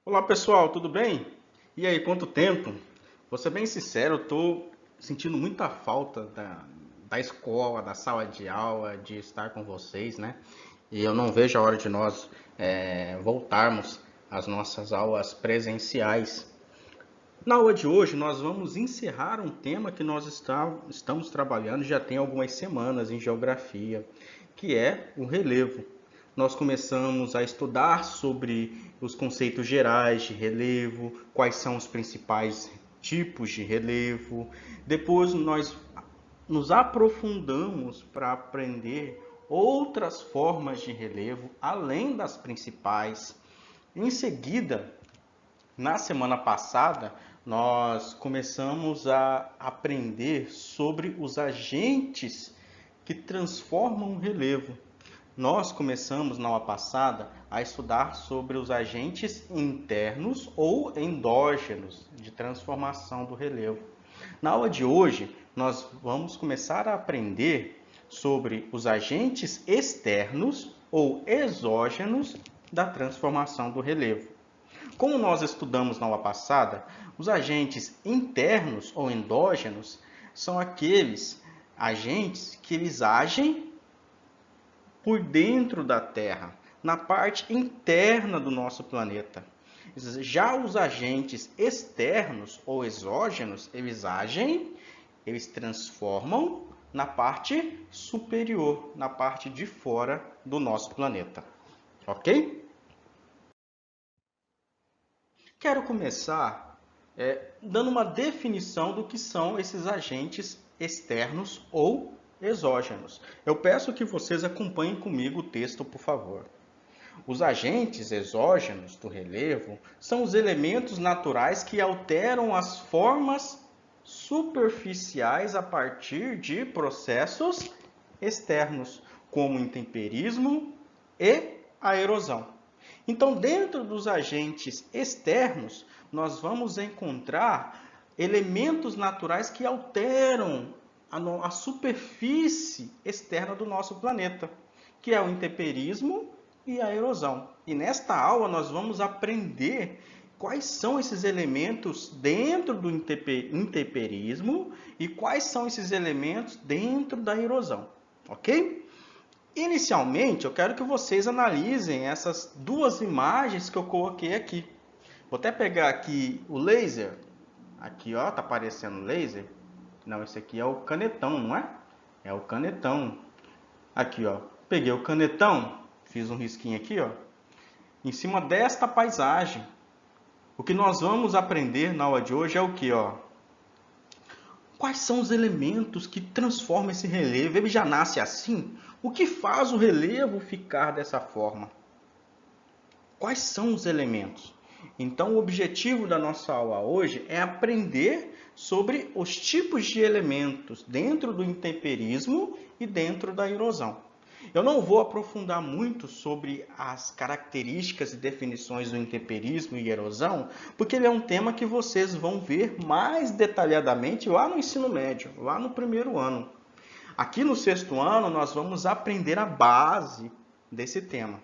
Olá pessoal, tudo bem? E aí, quanto tempo? Vou ser bem sincero, eu tô sentindo muita falta da escola, da sala de aula, de estar com vocês, né? E eu não vejo a hora de nós voltarmos às nossas aulas presenciais. Na aula de hoje, nós vamos encerrar um tema que estamos trabalhando já tem algumas semanas em geografia, que é o relevo. Nós começamos a estudar sobre os conceitos gerais de relevo, quais são os principais tipos de relevo. Depois, nós nos aprofundamos para aprender outras formas de relevo, além das principais. Em seguida, na semana passada, nós começamos a aprender sobre os agentes que transformam o relevo. Nós começamos na aula passada a estudar sobre os agentes internos ou endógenos de transformação do relevo. Na aula de hoje, nós vamos começar a aprender sobre os agentes externos ou exógenos da transformação do relevo. Como nós estudamos na aula passada, os agentes internos ou endógenos são aqueles agentes que eles agem por dentro da Terra, na parte interna do nosso planeta. Já os agentes externos ou exógenos, eles transformam na parte superior, na parte de fora do nosso planeta. Ok? Quero começar dando uma definição do que são esses agentes externos ou exógenos. Eu peço que vocês acompanhem comigo o texto, por favor. Os agentes exógenos do relevo são os elementos naturais que alteram as formas superficiais a partir de processos externos, como o intemperismo e a erosão. Então, dentro dos agentes externos, nós vamos encontrar elementos naturais que alteram a superfície externa do nosso planeta, que é o intemperismo e a erosão. E nesta aula nós vamos aprender quais são esses elementos dentro do intemperismo e quais são esses elementos dentro da erosão, ok? Inicialmente, eu quero que vocês analisem essas duas imagens que eu coloquei aqui. Vou até pegar aqui o laser. Aqui, ó, tá aparecendo laser. Não, esse aqui é o canetão, não é? É o canetão. Aqui, ó. Peguei o canetão, fiz um risquinho aqui, ó. Em cima desta paisagem. O que nós vamos aprender na aula de hoje é o que, ó? Quais são os elementos que transformam esse relevo? Ele já nasce assim? O que faz o relevo ficar dessa forma? Quais são os elementos? Então, o objetivo da nossa aula hoje é aprender sobre os tipos de elementos dentro do intemperismo e dentro da erosão. Eu não vou aprofundar muito sobre as características e definições do intemperismo e erosão, porque ele é um tema que vocês vão ver mais detalhadamente lá no ensino médio, lá no primeiro ano. Aqui no sexto ano, nós vamos aprender a base desse tema,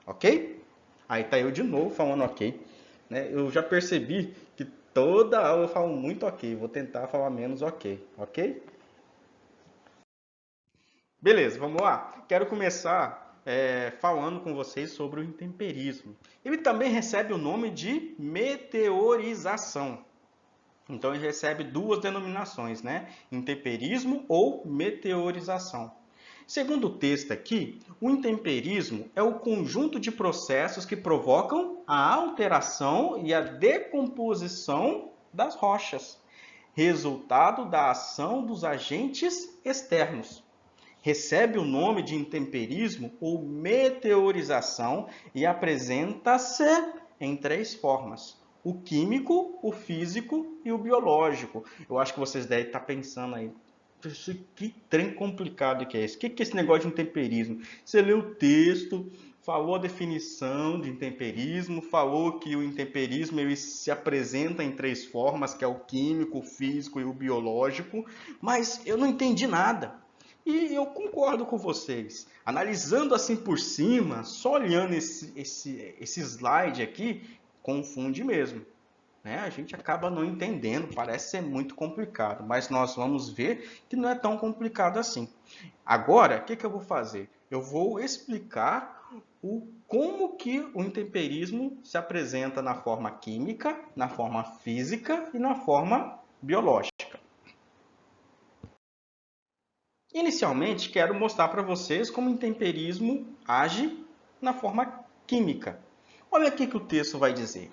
ok? Aí tá eu de novo falando ok. Né? Eu já percebi que toda aula eu falo muito ok, vou tentar falar menos ok, ok? Beleza, vamos lá? Quero começar falando com vocês sobre o intemperismo. Ele também recebe o nome de meteorização. Então ele recebe duas denominações, né? Intemperismo ou meteorização. Segundo o texto aqui, o intemperismo é o conjunto de processos que provocam a alteração e a decomposição das rochas, resultado da ação dos agentes externos. Recebe o nome de intemperismo ou meteorização e apresenta-se em três formas: o químico, o físico e o biológico. Eu acho que vocês devem estar pensando aí, que trem complicado que é esse? O que é esse negócio de intemperismo? Você leu o texto, falou a definição de intemperismo, falou que o intemperismo ele se apresenta em três formas, que é o químico, o físico e o biológico, mas eu não entendi nada. E eu concordo com vocês. Analisando assim por cima, só olhando esse slide aqui, confunde mesmo, né? A gente acaba não entendendo, parece ser muito complicado, mas nós vamos ver que não é tão complicado assim. Agora, o que eu vou fazer? Eu vou explicar como que o intemperismo se apresenta na forma química, na forma física e na forma biológica. Inicialmente, quero mostrar para vocês como o intemperismo age na forma química. Olha aqui que o texto vai dizer.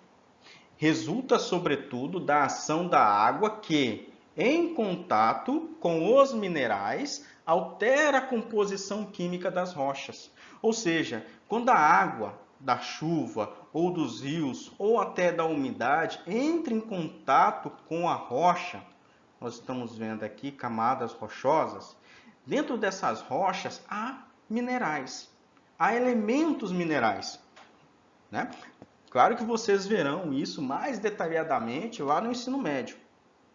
Resulta, sobretudo, da ação da água que, em contato com os minerais, altera a composição química das rochas. Ou seja, quando a água da chuva ou dos rios ou até da umidade entra em contato com a rocha, nós estamos vendo aqui camadas rochosas, dentro dessas rochas há minerais, há elementos minerais, né? Claro que vocês verão isso mais detalhadamente lá no ensino médio.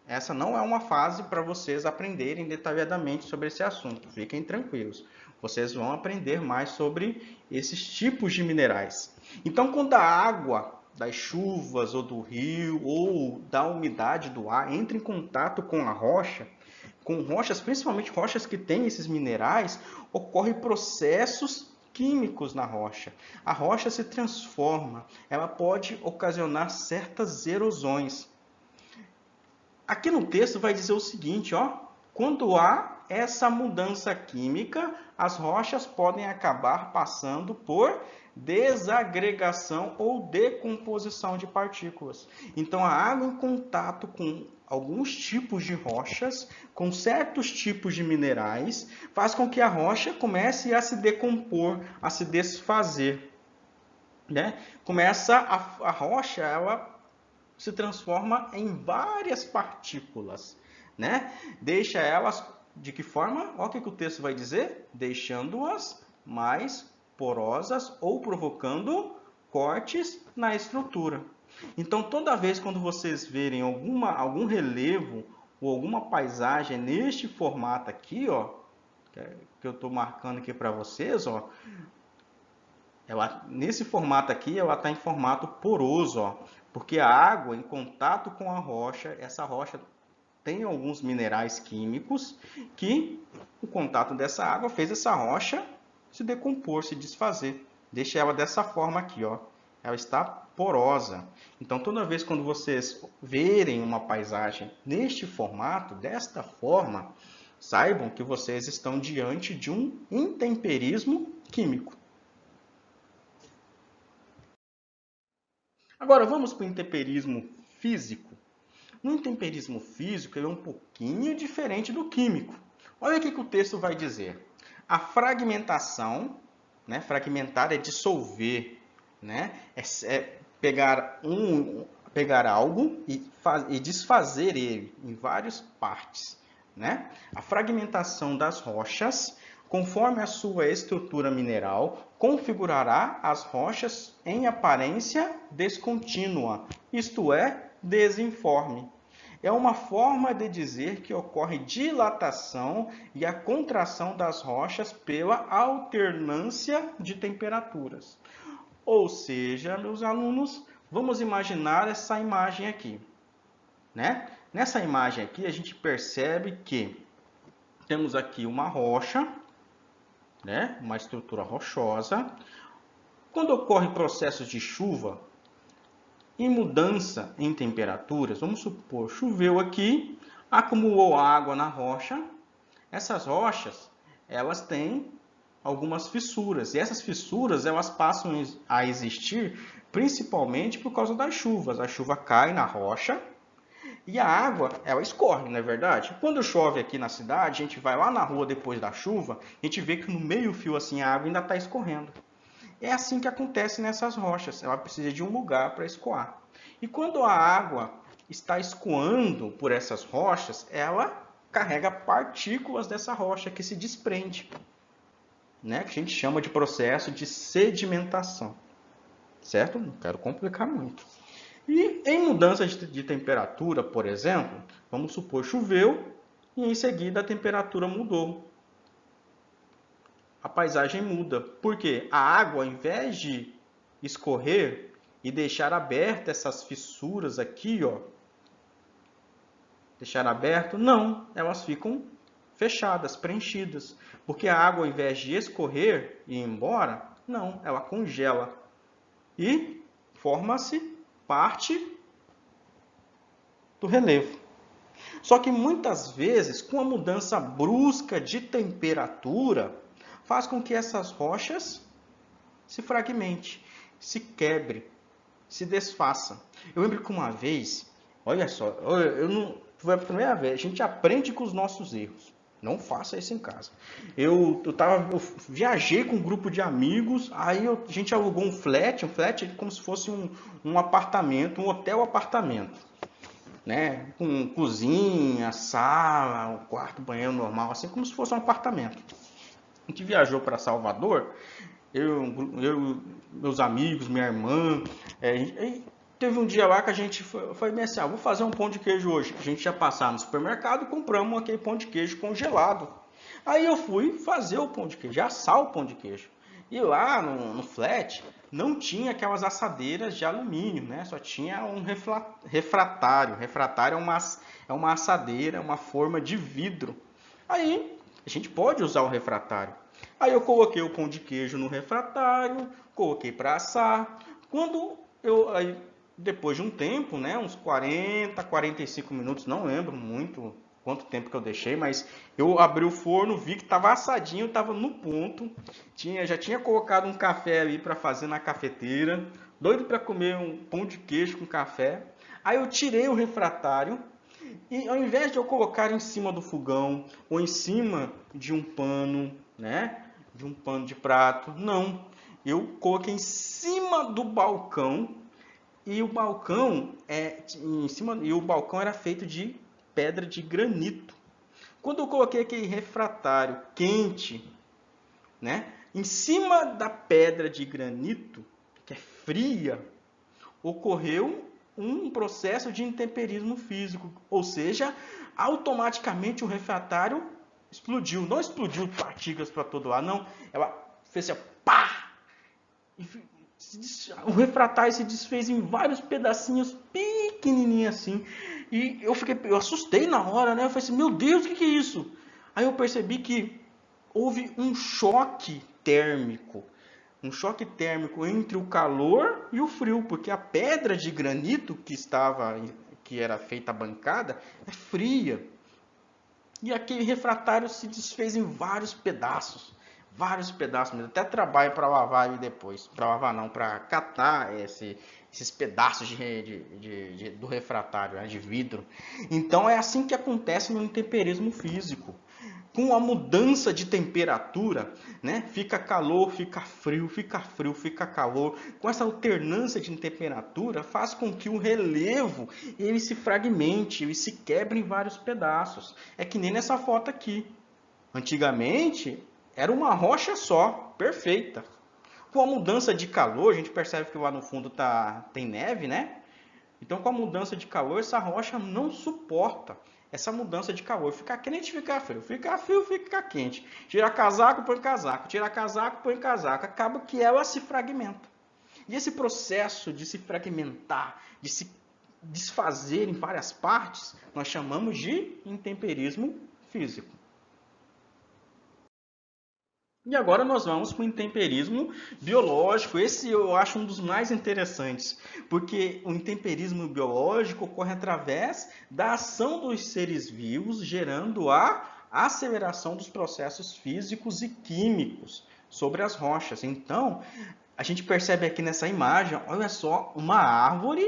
Essa não é uma fase para vocês aprenderem detalhadamente sobre esse assunto. Fiquem tranquilos. Vocês vão aprender mais sobre esses tipos de minerais. Então, quando a água das chuvas ou do rio ou da umidade do ar entra em contato com a rocha, com rochas, principalmente rochas que têm esses minerais, ocorrem processos químicos na rocha. A rocha se transforma, ela pode ocasionar certas erosões. Aqui no texto vai dizer o seguinte, ó, quando há essa mudança química, as rochas podem acabar passando por desagregação ou decomposição de partículas. Então, a água em contato com alguns tipos de rochas, com certos tipos de minerais, faz com que a rocha comece a se decompor, a se desfazer, né? Começa a rocha, ela se transforma em várias partículas, né? Deixa elas de que forma? Olha o que o texto vai dizer, deixando-as mais porosas ou provocando cortes na estrutura. Então, toda vez quando vocês verem algum relevo ou alguma paisagem neste formato aqui, ó, que eu estou marcando aqui para vocês, ó, nesse formato aqui, ela está em formato poroso, ó, porque a água em contato com a rocha, essa rocha tem alguns minerais químicos que o contato dessa água fez essa rocha se decompor, se desfazer. Deixa ela dessa forma aqui, ó. Ela está porosa. Então, toda vez quando vocês verem uma paisagem neste formato, desta forma, saibam que vocês estão diante de um intemperismo químico. Agora, vamos para o intemperismo físico. No intemperismo físico, ele é um pouquinho diferente do químico. Olha o que o texto vai dizer. A fragmentação, né? Fragmentar é dissolver, né? É pegar algo e desfazer ele em várias partes, né? A fragmentação das rochas, conforme a sua estrutura mineral, configurará as rochas em aparência descontínua, isto é, desinforme. É uma forma de dizer que ocorre dilatação e a contração das rochas pela alternância de temperaturas. Ou seja, meus alunos, vamos imaginar essa imagem aqui, né? Nessa imagem aqui, a gente percebe que temos aqui uma rocha, né? Uma estrutura rochosa. Quando ocorre processos de chuva e mudança em temperaturas, vamos supor, choveu aqui, acumulou água na rocha. Essas rochas, elas têm algumas fissuras, e essas fissuras elas passam a existir principalmente por causa das chuvas. A chuva cai na rocha e a água, ela escorre, não é verdade? Quando chove aqui na cidade, a gente vai lá na rua depois da chuva, a gente vê que no meio-fio assim a água ainda está escorrendo. É assim que acontece nessas rochas, ela precisa de um lugar para escoar. E quando a água está escoando por essas rochas, ela carrega partículas dessa rocha que se desprende, né? Que a gente chama de processo de sedimentação, certo? Não quero complicar muito. E em mudança de temperatura, por exemplo, vamos supor choveu e em seguida a temperatura mudou. A paisagem muda. Por quê? A água, ao invés de escorrer e deixar abertas essas fissuras aqui, ó, deixar aberto, não, elas ficam fechadas, preenchidas, porque a água, ao invés de escorrer e ir embora, não, ela congela e forma-se parte do relevo. Só que muitas vezes, com a mudança brusca de temperatura, faz com que essas rochas se fragmentem, se quebrem, se desfaçam. Eu lembro que uma vez, olha só, eu não, foi a primeira vez, a gente aprende com os nossos erros. Não faça isso em casa. Eu viajei com um grupo de amigos, aí a gente alugou um flat como se fosse um apartamento, um hotel-apartamento, né? Com cozinha, sala, um quarto, banheiro normal, assim como se fosse um apartamento. A gente viajou para Salvador, meus amigos, minha irmã, teve um dia lá que a gente foi bem assim, vou fazer um pão de queijo hoje. A gente ia passar no supermercado e compramos aquele pão de queijo congelado. Aí eu fui fazer o pão de queijo, assar o pão de queijo. E lá no flat não tinha aquelas assadeiras de alumínio, né? Só tinha um refratário. Refratário é uma assadeira, uma forma de vidro. Aí a gente pode usar o refratário. Aí eu coloquei o pão de queijo no refratário, coloquei para assar. Depois de um tempo, né, uns 40, 45 minutos, não lembro muito quanto tempo que eu deixei, mas eu abri o forno, vi que estava assadinho, estava no ponto. Já tinha colocado um café ali para fazer na cafeteira, doido para comer um pão de queijo com café. Aí eu tirei o refratário e ao invés de eu colocar em cima do fogão ou em cima de um pano, né, de um pano de prato, não. Eu coloquei em cima do balcão e o balcão era feito de pedra de granito. Quando eu coloquei aquele refratário quente, né, em cima da pedra de granito, que é fria, ocorreu um processo de intemperismo físico, ou seja, automaticamente o refratário explodiu. Não explodiu partículas para todo lado, não. Ela fez assim, pá! O refratário se desfez em vários pedacinhos pequenininhos assim. E eu assustei na hora, né? Eu falei assim, meu Deus, o que é isso? Aí eu percebi que houve um choque térmico. Um choque térmico entre o calor e o frio, porque a pedra de granito que era feita a bancada é fria. E aquele refratário se desfez em vários pedaços. Vários pedaços mesmo. Até trabalho para lavar ele depois. Para lavar não, para catar esses pedaços do refratário, né, de vidro. Então é assim que acontece no intemperismo físico. Com a mudança de temperatura, né, fica calor, fica frio, fica frio, fica calor. Com essa alternância de temperatura, faz com que o relevo ele se fragmente, ele se quebre em vários pedaços. É que nem nessa foto aqui. Antigamente era uma rocha só, perfeita. Com a mudança de calor, a gente percebe que lá no fundo tem neve, né? Então, com a mudança de calor, essa rocha não suporta essa mudança de calor. Fica quente, fica frio. Fica frio, fica quente. Tira casaco, põe casaco. Tira casaco, põe casaco. Acaba que ela se fragmenta. E esse processo de se fragmentar, de se desfazer em várias partes, nós chamamos de intemperismo físico. E agora nós vamos para o intemperismo biológico. Esse eu acho um dos mais interessantes, porque o intemperismo biológico ocorre através da ação dos seres vivos, gerando a aceleração dos processos físicos e químicos sobre as rochas. Então, a gente percebe aqui nessa imagem, olha só uma árvore,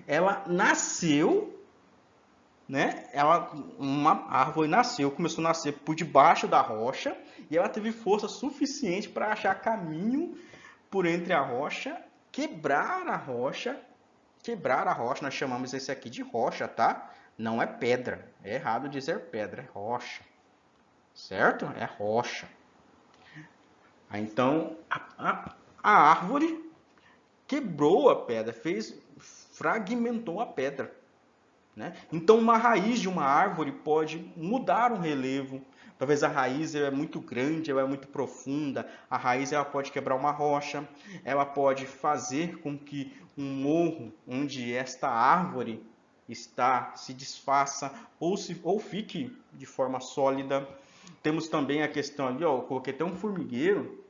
ela nasceu, né? Uma árvore começou a nascer por debaixo da rocha e ela teve força suficiente para achar caminho por entre a rocha, quebrar a rocha, nós chamamos esse aqui de rocha, tá? Não é pedra, é errado dizer pedra, é rocha, certo? É rocha. Então, a árvore quebrou a pedra, fragmentou a pedra. né? Então, uma raiz de uma árvore pode mudar o relevo. Talvez a raiz é muito grande, ela é muito profunda. A raiz ela pode quebrar uma rocha, ela pode fazer com que um morro onde esta árvore está se desfaça ou fique de forma sólida. Temos também a questão ali, ó, eu coloquei até um formigueiro,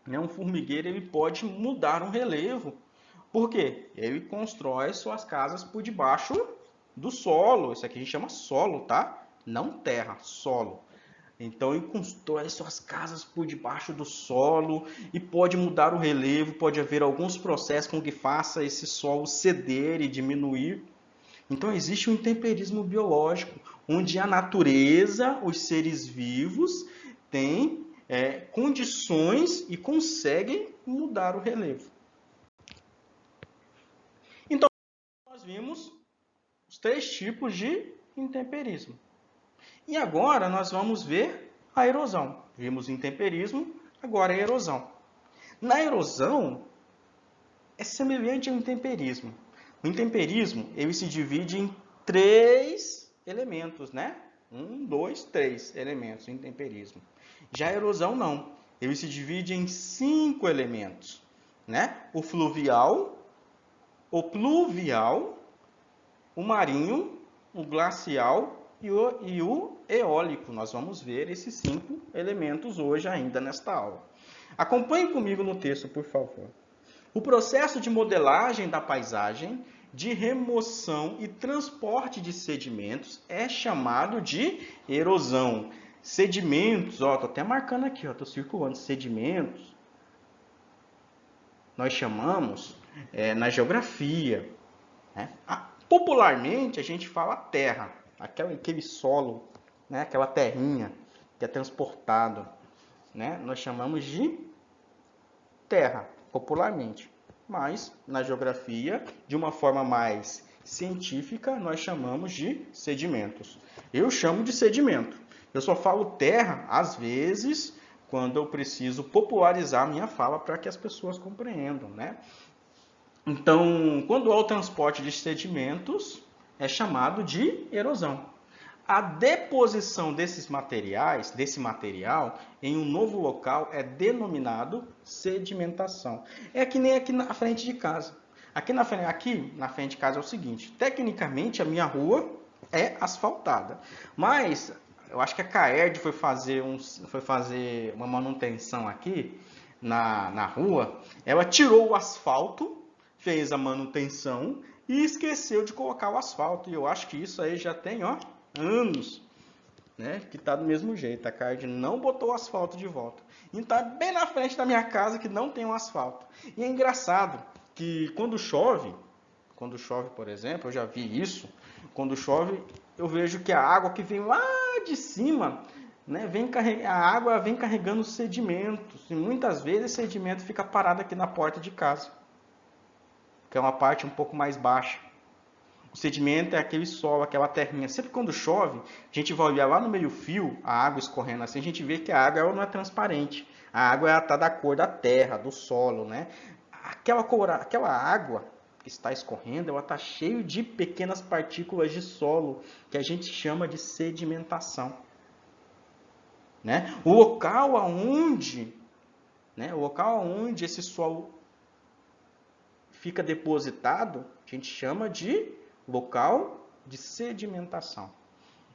né? Um formigueiro ele pode mudar um relevo. Por quê? Ele constrói suas casas por debaixo do solo. Isso aqui a gente chama solo, tá? Não terra, solo. Então ele constrói suas casas por debaixo do solo e pode mudar o relevo, pode haver alguns processos com que faça esse solo ceder e diminuir. Então existe um intemperismo biológico, onde a natureza, os seres vivos, têm condições e conseguem mudar o relevo. Então nós vimos os 3 tipos de intemperismo. E agora nós vamos ver a erosão. Vimos o intemperismo, agora a erosão. Na erosão, é semelhante ao intemperismo. O intemperismo ele se divide em 3 elementos, né? 1, 2, 3 elementos em intemperismo. Já a erosão não. Ele se divide em 5 elementos, né? O fluvial, o pluvial, o marinho, o glacial e o eólico. Nós vamos ver esses 5 elementos hoje ainda nesta aula. Acompanhe comigo no texto, por favor. O processo de modelagem da paisagem, de remoção e transporte de sedimentos é chamado de erosão. Sedimentos, ó, tô até marcando aqui, ó, tô circulando sedimentos. Nós chamamos na geografia, né? Popularmente a gente fala terra, aquele solo, né? Aquela terrinha que é transportado, né? Nós chamamos de terra, popularmente. Mas na geografia, de uma forma mais científica, nós chamamos de sedimentos. Eu chamo de sedimento. Eu só falo terra, às vezes, quando eu preciso popularizar a minha fala para que as pessoas compreendam, né? Então, quando há o transporte de sedimentos, é chamado de erosão. A deposição desse material, em um novo local é denominado sedimentação. É que nem aqui na frente de casa. Aqui na frente de casa é o seguinte, tecnicamente a minha rua é asfaltada, mas eu acho que a Caerd foi fazer uma manutenção aqui na rua, ela tirou o asfalto, fez a manutenção e esqueceu de colocar o asfalto. E eu acho que isso aí já tem, ó, anos, né, que tá do mesmo jeito. A Caerd não botou o asfalto de volta. E tá bem na frente da minha casa que não tem um asfalto. E é engraçado que quando chove, por exemplo, eu já vi isso, quando chove, eu vejo que a água que vem lá de cima, né, a água vem carregando sedimentos. E muitas vezes esse sedimento fica parado aqui na porta de casa, que é uma parte um pouco mais baixa. O sedimento é aquele solo, aquela terrinha. Sempre quando chove, a gente vai olhar lá no meio-fio, a água escorrendo assim, a gente vê que a água ela não é transparente. A água está da cor da terra, do solo, né? Aquela água que está escorrendo, ela está cheia de pequenas partículas de solo, que a gente chama de sedimentação. Né? O local onde esse solo fica depositado, a gente chama de local de sedimentação.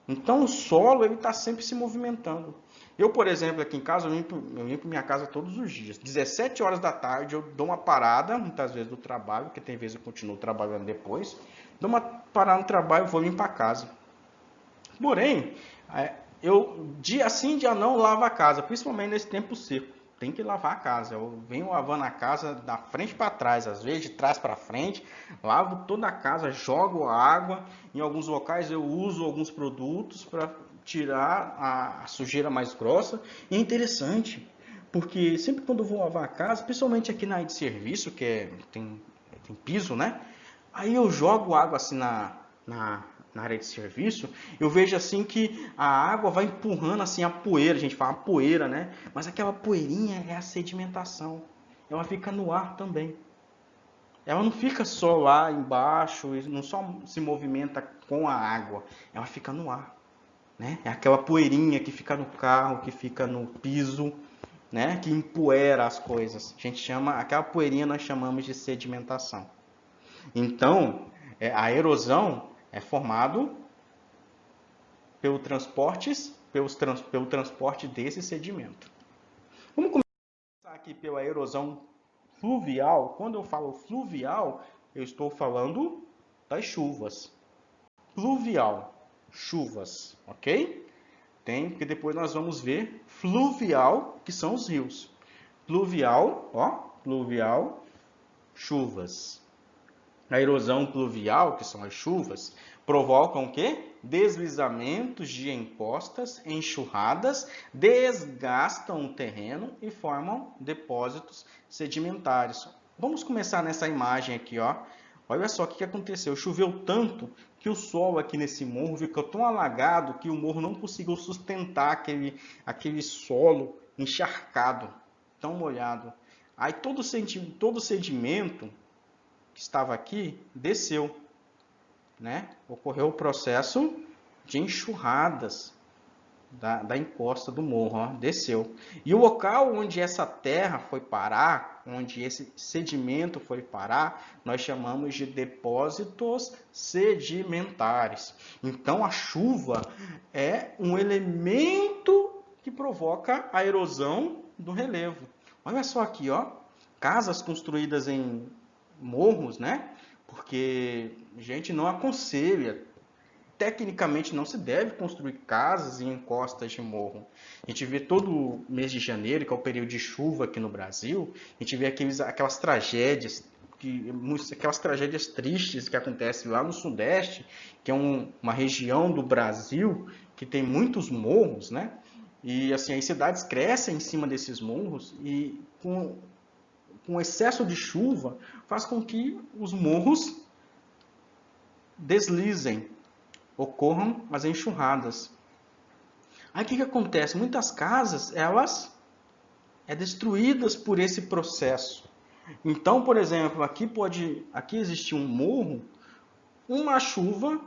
Então o solo está sempre se movimentando. Eu, por exemplo, aqui em casa, eu limpo minha casa todos os dias. 17 horas da tarde eu dou uma parada, muitas vezes do trabalho, porque tem vezes eu continuo trabalhando depois. Dou uma parada no trabalho e vou limpar a casa. Porém, eu dia sim, dia não lavo a casa, principalmente nesse tempo seco. Tem que lavar a casa. Eu venho lavando a casa da frente para trás, às vezes de trás para frente. Lavo toda a casa, jogo água. Em alguns locais eu uso alguns produtos para tirar a sujeira mais grossa. E é interessante, porque sempre quando eu vou lavar a casa, principalmente aqui na área de serviço, que tem piso, né? Aí eu jogo água assim na área de serviço, eu vejo assim que a água vai empurrando assim a poeira, a gente fala poeira, né? Mas aquela poeirinha é a sedimentação, ela fica no ar também. ela não fica só lá embaixo, e não só se movimenta com a água, ela fica no ar, né? É aquela poeirinha que fica no carro, que fica no piso, né? Que empoeira as coisas. A gente chama, aquela poeirinha nós chamamos de sedimentação. Então, a erosão é formado pelo transporte desse sedimento. Vamos começar aqui pela erosão fluvial. Quando eu falo fluvial, eu estou falando das chuvas. Pluvial, chuvas, ok? Tem, porque depois nós vamos ver fluvial, que são os rios. Pluvial, ó, pluvial, chuvas. A erosão pluvial, que são as chuvas, provocam o quê? Deslizamentos de encostas, enxurradas, desgastam o terreno e formam depósitos sedimentares. Vamos começar nessa imagem aqui, ó. Olha só o que aconteceu. Choveu tanto que o solo aqui nesse morro ficou tão alagado que o morro não conseguiu sustentar aquele solo encharcado, tão molhado. Aí todo o sedimento que estava aqui desceu, né? Ocorreu o processo de enxurradas da encosta do morro, ó, desceu. E o local onde essa terra foi parar, onde esse sedimento foi parar, nós chamamos de depósitos sedimentares. Então a chuva é um elemento que provoca a erosão do relevo. Olha só aqui, ó, casas construídas em morros, né? Porque a gente não aconselha, tecnicamente não se deve construir casas em encostas de morro. A gente vê todo mês de janeiro, que é o período de chuva aqui no Brasil, a gente vê aquelas tragédias, aquelas tragédias tristes que acontecem lá no Sudeste, que é uma região do Brasil que tem muitos morros, né? E assim, as cidades crescem em cima desses morros e com excesso de chuva faz com que os morros deslizem, ocorram as enxurradas. Aí o que acontece? Muitas casas, elas destruídas por esse processo. Então, por exemplo, aqui existe um morro, uma chuva,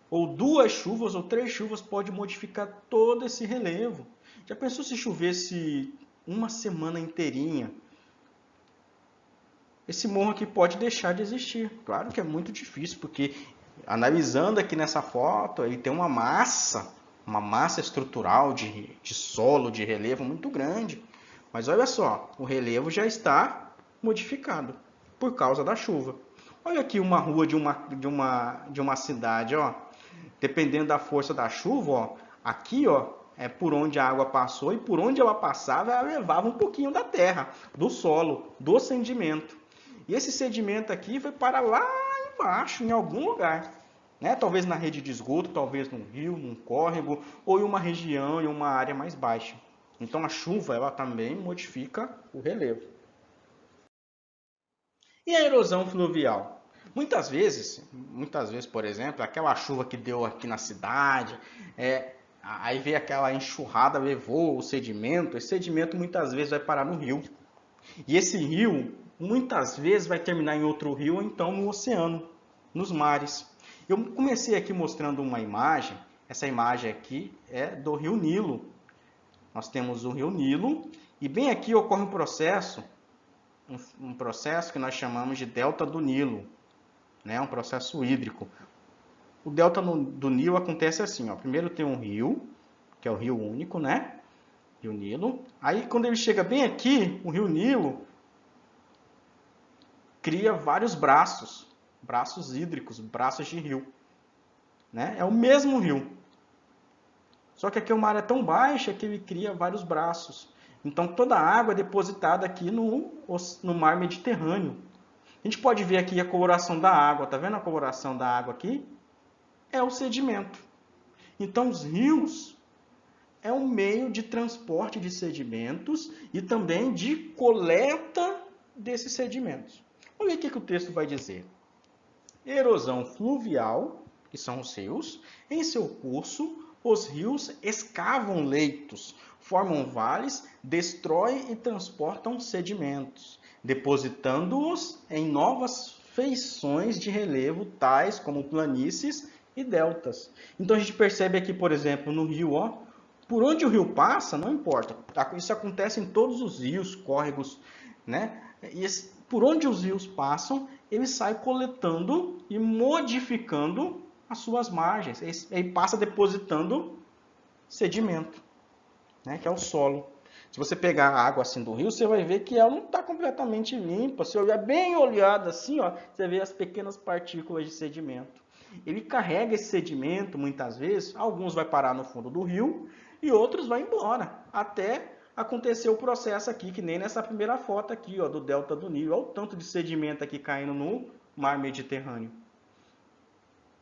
ou duas chuvas, ou três chuvas pode modificar todo esse relevo. Já pensou se chovesse uma semana inteirinha? Esse morro aqui pode deixar de existir. Claro que é muito difícil, porque analisando aqui nessa foto, ele tem uma massa estrutural de solo, de relevo muito grande. Mas olha só, o relevo já está modificado por causa da chuva. Olha aqui uma rua de uma cidade, ó. Dependendo da força da chuva, ó, aqui, ó, é por onde a água passou e por onde ela passava, ela levava um pouquinho da terra, do solo, do sedimento. E esse sedimento aqui foi para lá embaixo, em algum lugar. Né? Talvez na rede de esgoto, talvez num rio, num córrego, ou em uma região, em uma área mais baixa. Então a chuva ela também modifica o relevo. E a erosão fluvial? Muitas vezes, por exemplo, aquela chuva que deu aqui na cidade, aí veio aquela enxurrada, levou o sedimento, esse sedimento muitas vezes vai parar no rio. E esse rio, muitas vezes, vai terminar em outro rio ou então no oceano, nos mares. Eu comecei aqui mostrando uma imagem, essa imagem aqui é do rio Nilo. Nós temos o rio Nilo e bem aqui ocorre um processo que nós chamamos de delta do Nilo, né? Um processo hídrico. O delta do Nilo acontece assim, ó. Primeiro tem um rio, que é o rio único, né? Rio Nilo. Aí quando ele chega bem aqui, o rio Nilo cria vários braços hídricos, braços de rio, né? É o mesmo rio. Só que aqui é uma área tão baixa que ele cria vários braços. Então toda a água é depositada aqui no mar Mediterrâneo. A gente pode ver aqui a coloração da água. Tá vendo a coloração da água aqui? É o sedimento. Então os rios é um meio de transporte de sedimentos e também de coleta desses sedimentos. Olha o que o texto vai dizer. Erosão fluvial, que são os rios, em seu curso, os rios escavam leitos, formam vales, destroem e transportam sedimentos, depositando-os em novas feições de relevo, tais como planícies e deltas. Então a gente percebe aqui, por exemplo, no rio, ó, por onde o rio passa, não importa. Isso acontece em todos os rios, córregos, né? E por onde os rios passam, ele sai coletando e modificando as suas margens. Ele passa depositando sedimento, né? Que é o solo. Se você pegar a água assim do rio, você vai ver que ela não está completamente limpa. Se olhar bem olhado assim, ó, você vê as pequenas partículas de sedimento. Ele carrega esse sedimento, muitas vezes, alguns vai parar no fundo do rio e outros vai embora, até acontecer o processo aqui, que nem nessa primeira foto aqui, ó, do delta do Nilo. Olha o tanto de sedimento aqui caindo no mar Mediterrâneo.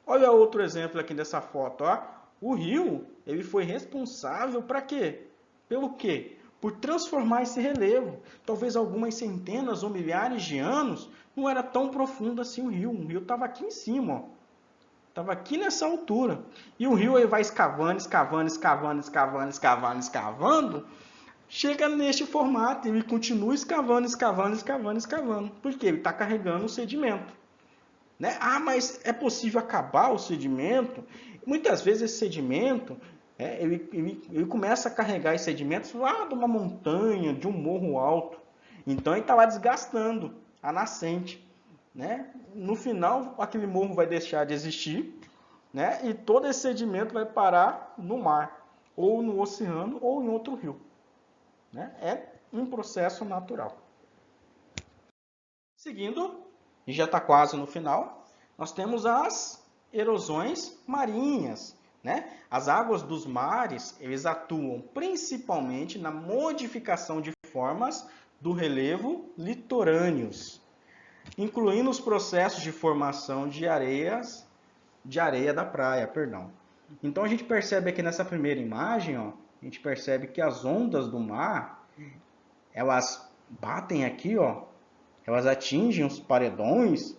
Olha outro exemplo aqui dessa foto, ó. O rio, ele foi responsável para quê? Pelo quê? Por transformar esse relevo. Talvez algumas centenas ou milhares de anos não era tão profundo assim o rio estava aqui em cima, ó. Estava aqui nessa altura. E o rio ele vai escavando, escavando, escavando, escavando, escavando, escavando. Chega neste formato e ele continua escavando, escavando, escavando, escavando. Porque ele está carregando o sedimento. Né? Ah, mas é possível acabar o sedimento? Muitas vezes esse sedimento, ele começa a carregar esse sedimento lá de uma montanha, de um morro alto. Então ele está lá desgastando a nascente. Né? No final, aquele morro vai deixar de existir, né? E todo esse sedimento vai parar no mar, ou no oceano, ou em outro rio. Né? É um processo natural. Seguindo, e já está quase no final, nós temos as erosões marinhas. Né? As águas dos mares, eles atuam principalmente na modificação de formas do relevo litorâneos, incluindo os processos de formação de areia da praia, perdão. Então a gente percebe aqui nessa primeira imagem, ó, a gente percebe que as ondas do mar, elas batem aqui, ó, elas atingem os paredões,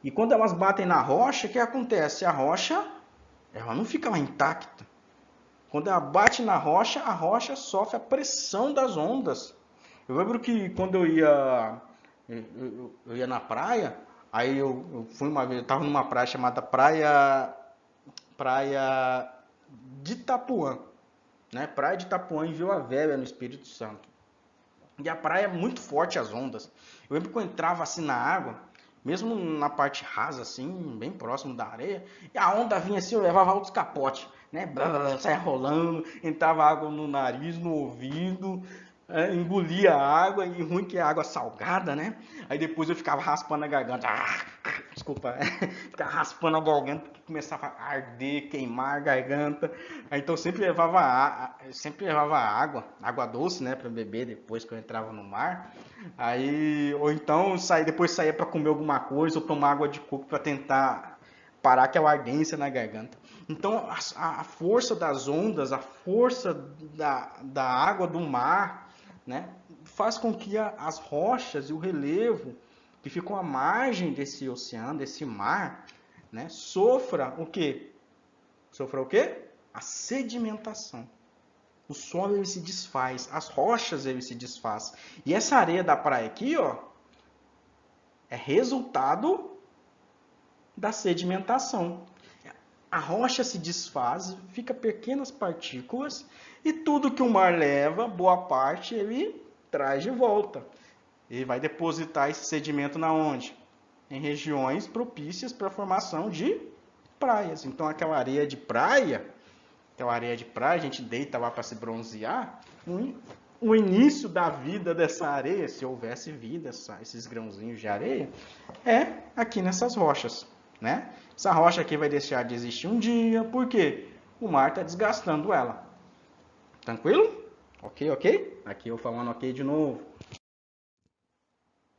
e quando elas batem na rocha, o que acontece? A rocha, ela não fica lá intacta. Quando ela bate na rocha, a rocha sofre a pressão das ondas. Eu lembro que quando eu ia na praia, aí eu fui uma vez, eu estava numa praia chamada Praia de Itapuã, né? Praia de Itapuã em Vila Velha, no Espírito Santo. E a praia é muito forte as ondas. Eu lembro que eu entrava assim na água, mesmo na parte rasa assim, bem próximo da areia, e a onda vinha assim, eu levava altos capotes, né? Saia rolando, entrava água no nariz, no ouvido, engolia a água, e ruim que é água salgada, né? Aí depois eu ficava raspando a garganta, desculpa, ficava raspando a garganta, que começava a arder, queimar a garganta. Aí, então sempre levava água doce, né, para beber depois que eu entrava no mar. Aí, ou então depois saía para comer alguma coisa ou tomar água de coco para tentar parar aquela ardência na garganta. Então a força das ondas, a força da água do mar, né, faz com que as rochas e o relevo que ficam à margem desse oceano, desse mar, né, sofra o quê? Sofra o quê? A sedimentação. O solo ele se desfaz, as rochas ele se desfaz. E essa areia da praia aqui, ó, é resultado da sedimentação. A rocha se desfaz, fica pequenas partículas e tudo que o mar leva, boa parte, ele traz de volta. Ele vai depositar esse sedimento na onde? Em regiões propícias para a formação de praias. Então aquela areia de praia, a gente deita lá para se bronzear, o início da vida dessa areia, se houvesse vida, esses grãozinhos de areia, é aqui nessas rochas. Né? Essa rocha aqui vai deixar de existir um dia, por quê? O mar está desgastando ela. Tranquilo? Ok, ok? Aqui eu falando ok de novo.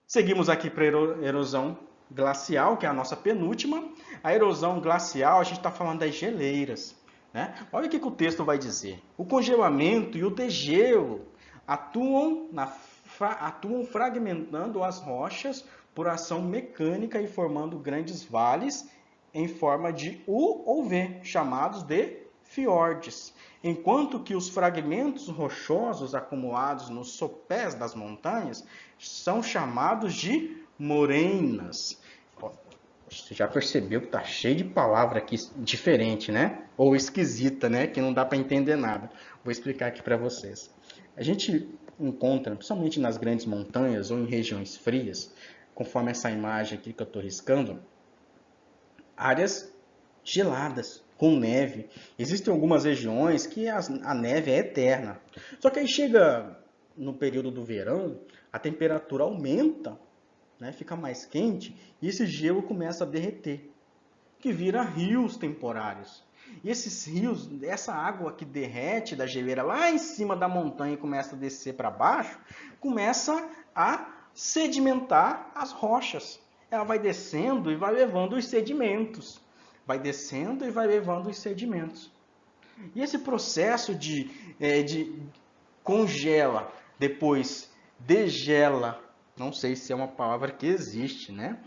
Seguimos aqui para a erosão glacial, que é a nossa penúltima. A erosão glacial, a gente está falando das geleiras. Né? Olha o que o texto vai dizer. O congelamento e o degelo atuam fragmentando as rochas por ação mecânica e formando grandes vales em forma de U ou V, chamados de fiordes, enquanto que os fragmentos rochosos acumulados nos sopés das montanhas são chamados de moreinas. Você já percebeu que tá cheio de palavra aqui diferente, né? Ou esquisita, né? Que não dá para entender nada. Vou explicar aqui para vocês. A gente encontra, principalmente nas grandes montanhas ou em regiões frias, conforme essa imagem aqui que eu estou riscando, áreas geladas, com neve. Existem algumas regiões que a neve é eterna. Só que aí chega no período do verão, a temperatura aumenta, né, fica mais quente e esse gelo começa a derreter, que vira rios temporários. E esses rios, essa água que derrete da geleira lá em cima da montanha e começa a descer para baixo, começa a sedimentar as rochas. Ela vai descendo e vai levando os sedimentos. Vai descendo e vai levando os sedimentos. E esse processo de congela, depois degela, não sei se é uma palavra que existe, né?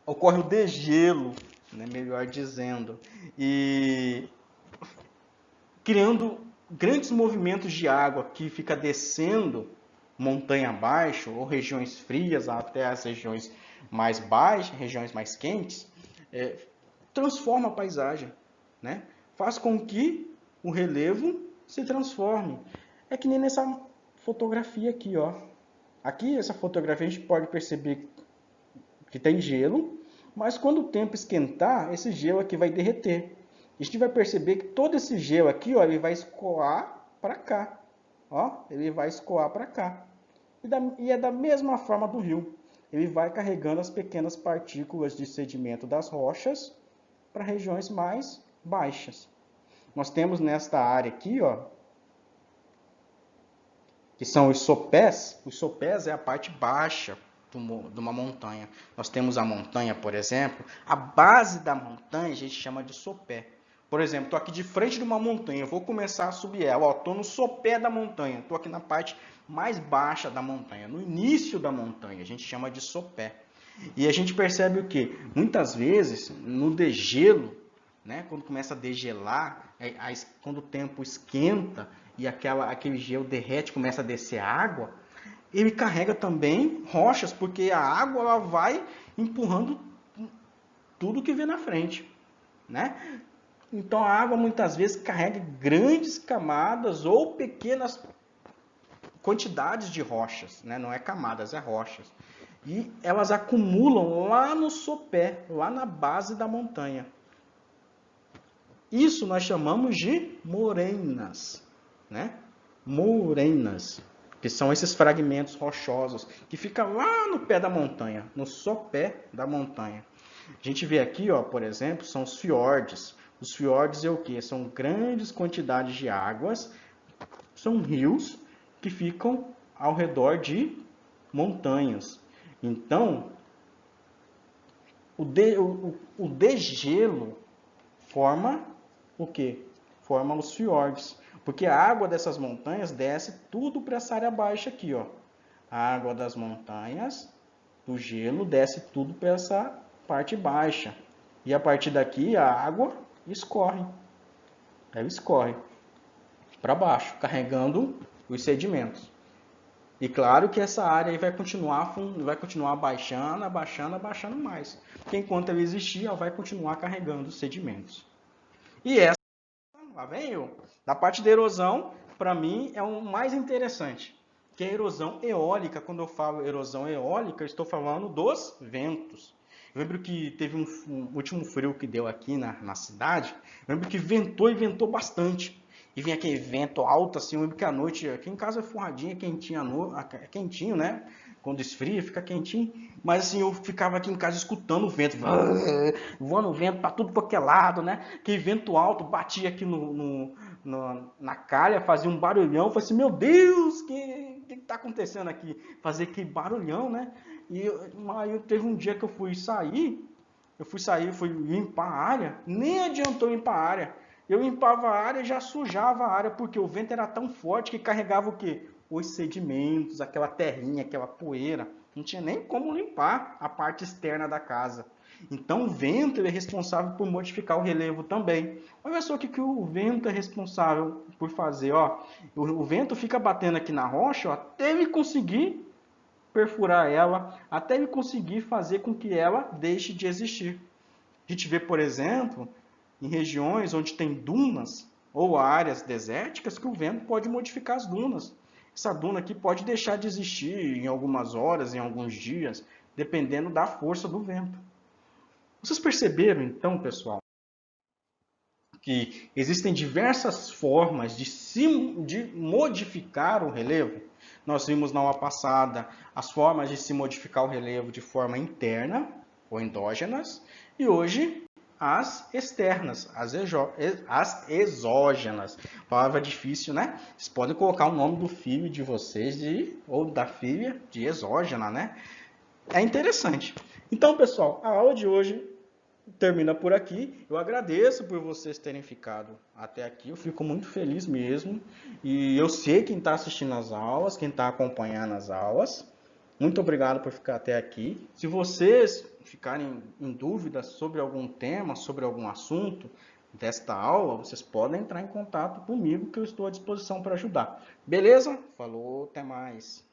Ocorre o degelo, né, melhor dizendo, e criando grandes movimentos de água que fica descendo montanha abaixo, ou regiões frias até as regiões mais baixas, regiões mais quentes, transforma a paisagem, né? Faz com que o relevo se transforme. É que nem nessa fotografia aqui, ó. Aqui, essa fotografia, a gente pode perceber que tem gelo, mas quando o tempo esquentar, esse gelo aqui vai derreter. A gente vai perceber que todo esse gelo aqui, ó, ele vai escoar para cá. Ó, ele vai escoar para cá. E é da mesma forma do rio. Ele vai carregando as pequenas partículas de sedimento das rochas para regiões mais baixas. Nós temos nesta área aqui, ó, que são os sopés. Os sopés é a parte baixa de uma montanha. Nós temos a montanha, por exemplo, a base da montanha a gente chama de sopé. Por exemplo, estou aqui de frente de uma montanha, eu vou começar a subir ela. Estou no sopé da montanha, estou aqui na parte mais baixa da montanha, no início da montanha, a gente chama de sopé. E a gente percebe o que? Muitas vezes, no degelo, né, quando começa a degelar, quando o tempo esquenta e aquele gelo derrete, começa a descer água, ele carrega também rochas, porque a água ela vai empurrando tudo que vê na frente, né? Então a água muitas vezes carrega grandes camadas ou pequenas quantidades de rochas, né? Não é camadas, é rochas. E elas acumulam lá no sopé, lá na base da montanha. Isso nós chamamos de morenas, né? Morenas, que são esses fragmentos rochosos que ficam lá no pé da montanha, no sopé da montanha. A gente vê aqui, ó, por exemplo, são os fiordes. Os fiordes é o quê? São grandes quantidades de águas, são rios que ficam ao redor de montanhas. Então, o degelo forma o quê? Forma os fiordes. Porque a água dessas montanhas desce tudo para essa área baixa aqui, ó. A água das montanhas, do gelo, desce tudo para essa parte baixa. E a partir daqui a água escorre. Ela escorre para baixo, carregando os sedimentos. E claro que essa área aí vai continuar abaixando, abaixando, abaixando mais. Porque enquanto ela existir, ela vai continuar carregando os sedimentos. E essa, lá vem eu, da parte da erosão, para mim é o mais interessante. Que é a erosão eólica. Quando eu falo erosão eólica, eu estou falando dos ventos. Eu lembro que teve um último frio que deu aqui na cidade. Eu lembro que ventou e ventou bastante. E vinha aquele vento alto, assim, eu lembro que à noite, aqui em casa é forradinha, quentinho, né? Quando esfria, fica quentinho. Mas assim, eu ficava aqui em casa escutando o vento, voando o vento para tudo qualquer lado, né? Aquele vento alto batia aqui na calha, fazia um barulhão. Eu falei assim, meu Deus, o que tá acontecendo aqui? Fazer aquele barulhão, né? E aí teve um dia que eu fui limpar a área, nem adiantou limpar a área. Eu limpava a área e já sujava a área, porque o vento era tão forte que carregava o quê? Os sedimentos, aquela terrinha, aquela poeira. Não tinha nem como limpar a parte externa da casa. Então o vento ele é responsável por modificar o relevo também. Olha só o que o vento é responsável por fazer. Ó. O vento fica batendo aqui na rocha ó, até ele conseguir perfurar ela, até ele conseguir fazer com que ela deixe de existir. A gente vê, por exemplo, em regiões onde tem dunas ou áreas desérticas, que o vento pode modificar as dunas. Essa duna aqui pode deixar de existir em algumas horas, em alguns dias, dependendo da força do vento. Vocês perceberam, então, pessoal, que existem diversas formas de modificar o relevo? Nós vimos na aula passada as formas de se modificar o relevo de forma interna ou endógenas, e hoje as externas, as exógenas. Palavra difícil, né? Vocês podem colocar o nome do filho de vocês ou da filha de exógena, né? É interessante. Então, pessoal, a aula de hoje termina por aqui. Eu agradeço por vocês terem ficado até aqui. Eu fico muito feliz mesmo. E eu sei quem está assistindo as aulas, quem está acompanhando as aulas. Muito obrigado por ficar até aqui. Se vocês ficarem em dúvidas sobre algum tema, sobre algum assunto desta aula, vocês podem entrar em contato comigo, que eu estou à disposição para ajudar. Beleza? Falou, até mais.